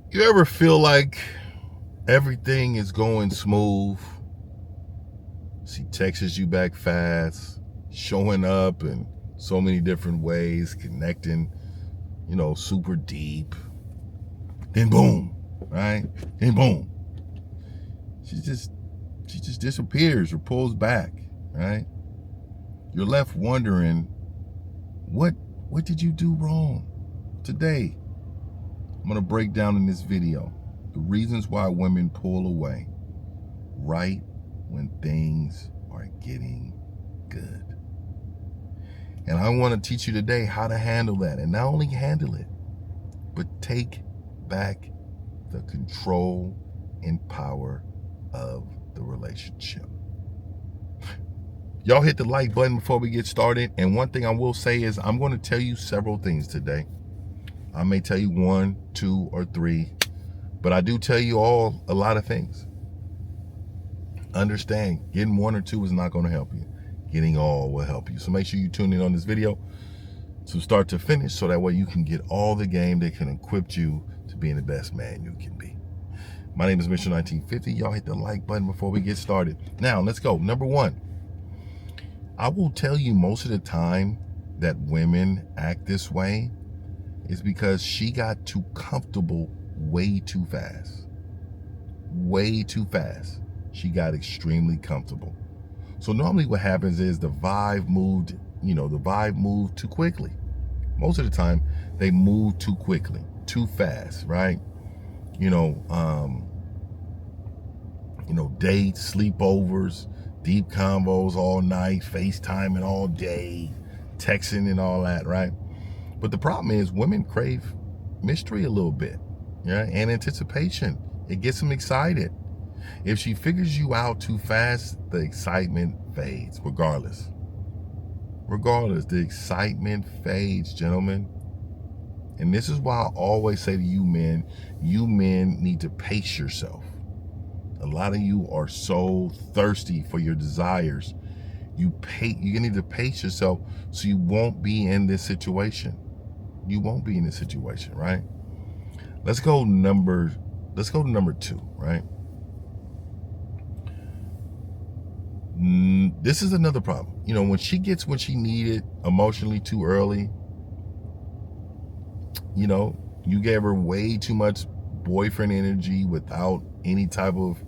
You ever feel like everything is going smooth? She texts you back fast, showing up in so many different ways, connecting, super deep. Then boom, right? Then boom. She just disappears or pulls back, right? You're left wondering, what did you do wrong? Today, I'm gonna break down in this video the reasons why women pull away right when things are getting good. And I want to teach you today how to handle that, and not only handle it, but take back the control and power of the relationship. Y'all hit the like button before we get started. And one thing I will say is I'm going to tell you several things today. I may tell you 1, 2, or 3, but I do tell you all a lot of things. Understand, getting 1 or 2 is not going to help you. Getting all will help you. So make sure you tune in on this video from start to finish, so that way you can get all the game that can equip you to being the best man you can be. My name is Mr. 1950. Y'all hit the like button before we get started. Now, let's go. Number 1. I will tell you most of the time that women act this way is because she got too comfortable way too fast. Way too fast. She got extremely comfortable. So normally what happens is the vibe moved too quickly. Most of the time they move too quickly, too fast, right? Dates, sleepovers, deep combos all night, FaceTiming all day, texting and all that, right? But the problem is women crave mystery a little bit, yeah, and anticipation. It gets them excited. If she figures you out too fast, the excitement fades, regardless. The excitement fades, gentlemen. And this is why I always say to you men need to pace yourself. A lot of you are so thirsty for your desires. You need to pace yourself so you won't be in this situation. You won't be in this situation, right? Let's go to number 2, right? This is another problem. When she gets what she needed emotionally too early, you gave her way too much boyfriend energy without any type of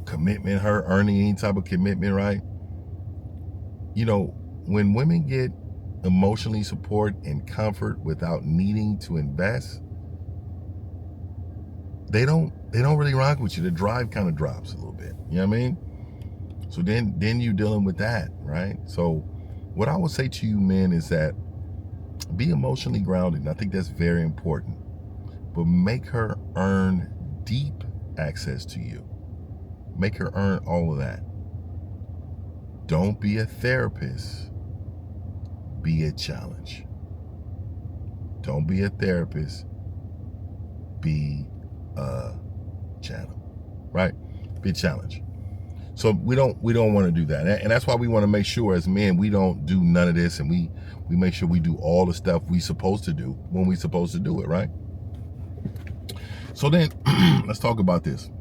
commitment, her earning any type of commitment, right? When women get emotionally support and comfort without needing to invest, they don't really rock with you. The drive kind of drops a little bit. You know what I mean? So then you're dealing with that, right? So what I would say to you men is that be emotionally grounded. And I think that's very important. But make her earn deep access to you. Make her earn all of that. Don't be a therapist. Be a challenge. Don't be a therapist. Be a channel, right? Be a challenge. So we don't want to do that. And that's why we want to make sure as men, we don't do none of this. And we make sure we do all the stuff we supposed to do when we supposed to do it, right? So then let's talk about this.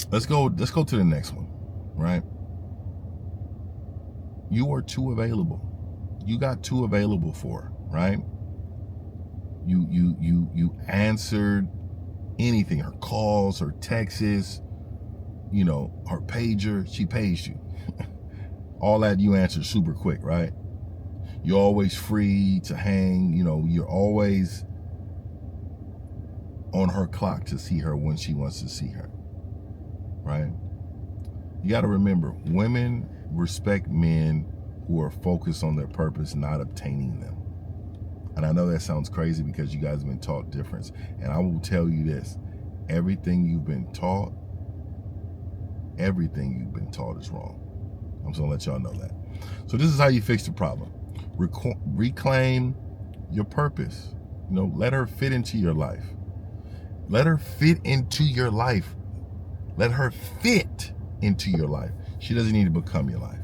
Let's go to the next one, right? You are too available. You got too available for her, right? You answered anything, her calls, her texts, her pager, she paged you. All that you answered super quick, right? You're always free to hang, you're always on her clock to see her when she wants to see her, right? You got to remember, women respect men who are focused on their purpose, not obtaining them. And I know that sounds crazy because you guys have been taught different. And I will tell you this, everything you've been taught is wrong. I'm just gonna let y'all know that. So this is how you fix the problem. Reclaim your purpose. Let her fit into your life. Let her fit into your life. Let her fit into your life. She doesn't need to become your life.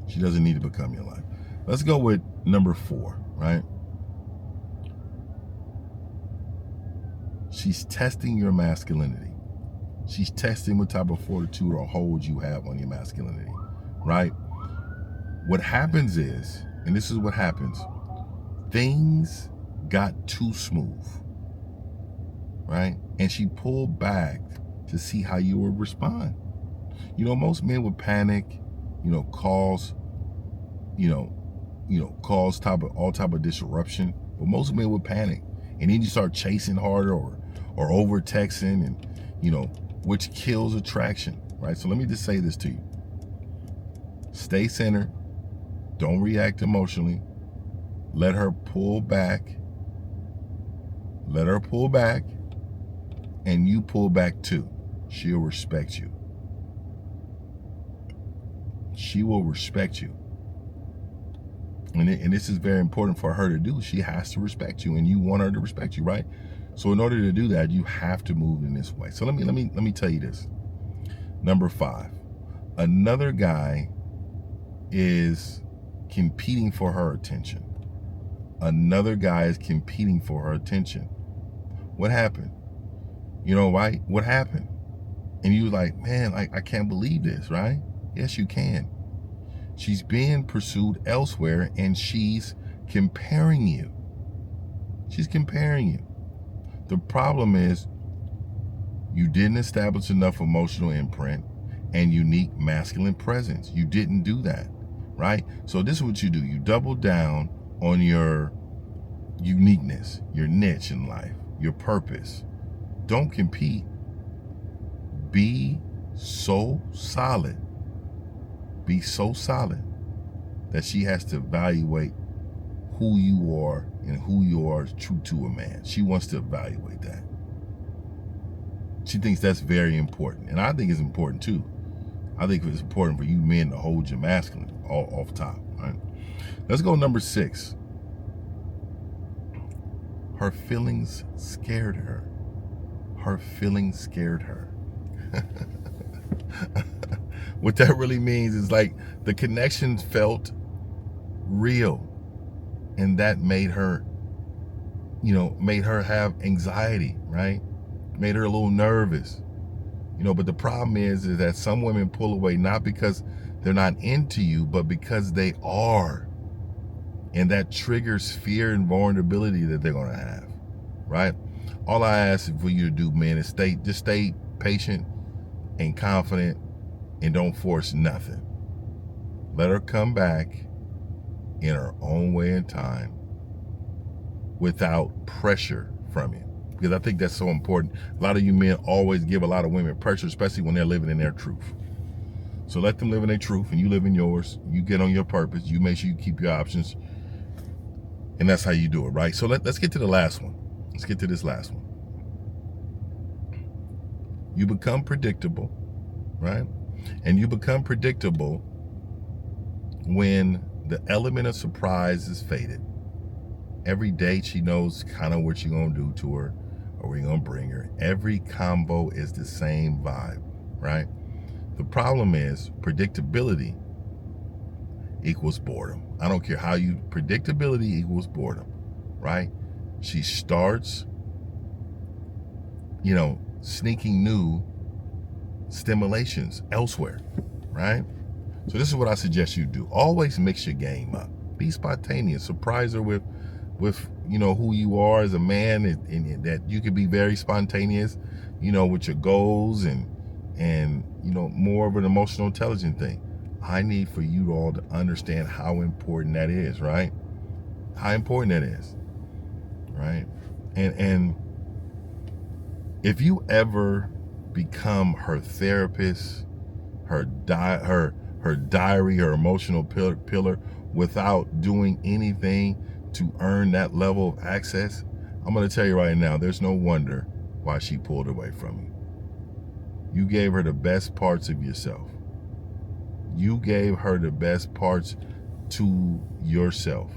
She doesn't need to become your life. Let's go with number 4, right? She's testing your masculinity. She's testing what type of fortitude or hold you have on your masculinity, right? What happens is, and this is what happens, things got too smooth, right? And she pulled back to see how you would respond. You know, most men would panic, cause all type of disruption. But most men would panic, and then you start chasing harder or over texting, and which kills attraction, right? So let me just say this to you: stay centered, don't react emotionally, let her pull back, and you pull back too. She'll respect you. She will respect you. And this is very important for her to do. She has to respect you, and you want her to respect you, right? So in order to do that, you have to move in this way. So let me tell you this. Number 5, another guy is competing for her attention. Another guy is competing for her attention. What happened? Right? What happened? And you like, man, I can't believe this, right? Yes, you can. She's being pursued elsewhere, and she's comparing you. She's comparing you. The problem is you didn't establish enough emotional imprint and unique masculine presence. You didn't do that, right? So this is what you do. You double down on your uniqueness, your niche in life, your purpose. Don't compete. Be so solid. Be so solid that she has to evaluate who you are and who you are true to a man. She wants to evaluate that. She thinks that's very important. And I think it's important too. I think it's important for you men to hold your masculine all off top, right? Let's go number 6. Her feelings scared her. Her feelings scared her. What that really means is like the connection felt real, and that made her have anxiety, right? Made her a little nervous, but the problem is that some women pull away not because they're not into you, but because they are, and that triggers fear and vulnerability that they're going to have, right? All I ask for you to do, man, is just stay patient and confident, and don't force nothing. Let her come back in her own way and time without pressure from you. Because I think that's so important. A lot of you men always give a lot of women pressure, especially when they're living in their truth. So let them live in their truth, and you live in yours. You get on your purpose. You make sure you keep your options. And that's how you do it, right? So let's get to the last one. Let's get to this last one. You become predictable, right? And you become predictable when the element of surprise is faded. Every date she knows kind of what you're going to do to her or where you're going to bring her. Every combo is the same vibe, right? The problem is predictability equals boredom. I don't care how you, predictability equals boredom, right? She starts, sneaking new stimulations elsewhere, right? So this is what I suggest you do. Always mix your game up. Be spontaneous. Surprise her with who you are as a man, and that you can be very spontaneous, with your goals and more of an emotional intelligent thing. I need for you all to understand how important that is, right? How important that is, right? And if you ever become her therapist, her diary, her emotional pillar, without doing anything to earn that level of access, I'm going to tell you right now, there's no wonder why she pulled away from you. You gave her the best parts of yourself. You gave her the best parts to yourself,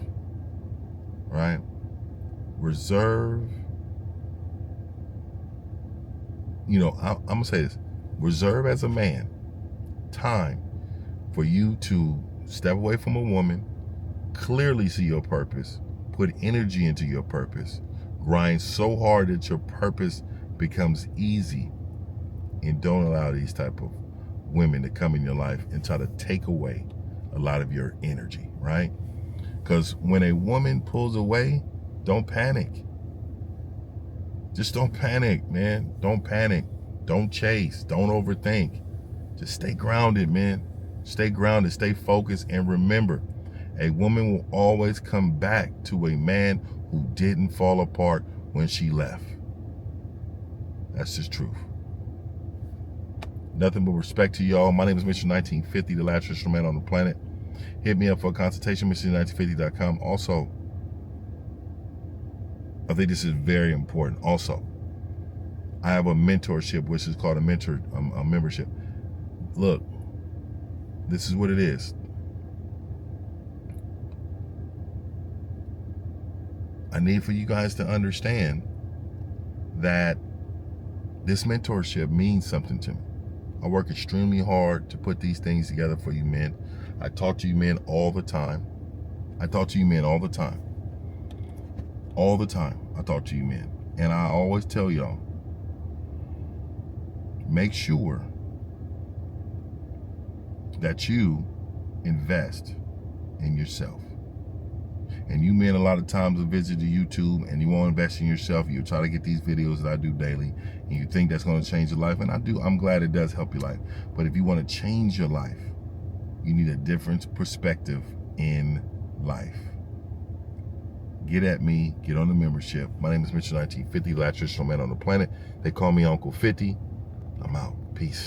right? Reserve, I'm going to say this. Reserve as a man time for you to step away from a woman, clearly see your purpose, put energy into your purpose, grind so hard that your purpose becomes easy, and don't allow these type of women to come in your life and try to take away a lot of your energy, right? Because when a woman pulls away, don't panic. Just don't panic, man. Don't panic. Don't chase. Don't overthink. Just stay grounded, man. Stay grounded, stay focused, and remember, a woman will always come back to a man who didn't fall apart when she left. That's just truth. Nothing but respect to y'all. My name is Mr. 1950, the last instrument on the planet. Hit me up for a consultation, Mr.1950.com. Also, I think this is very important. Also, I have a mentorship, which is called a membership. Look, this is what it is. I need for you guys to understand that this mentorship means something to me. I work extremely hard to put these things together for you men. I talk to you men all the time. I talk to you men all the time. All the time I talk to you men. And I always tell y'all, make sure that you invest in yourself. And you men a lot of times will visit the YouTube and you won't invest in yourself. You try to get these videos that I do daily and you think that's going to change your life. And I'm glad it does help your life. But if you want to change your life, you need a different perspective in life. Get at me, get on the membership. My name is Mr. 1950, last traditional man on the planet. They call me Uncle 50. I'm out. Peace.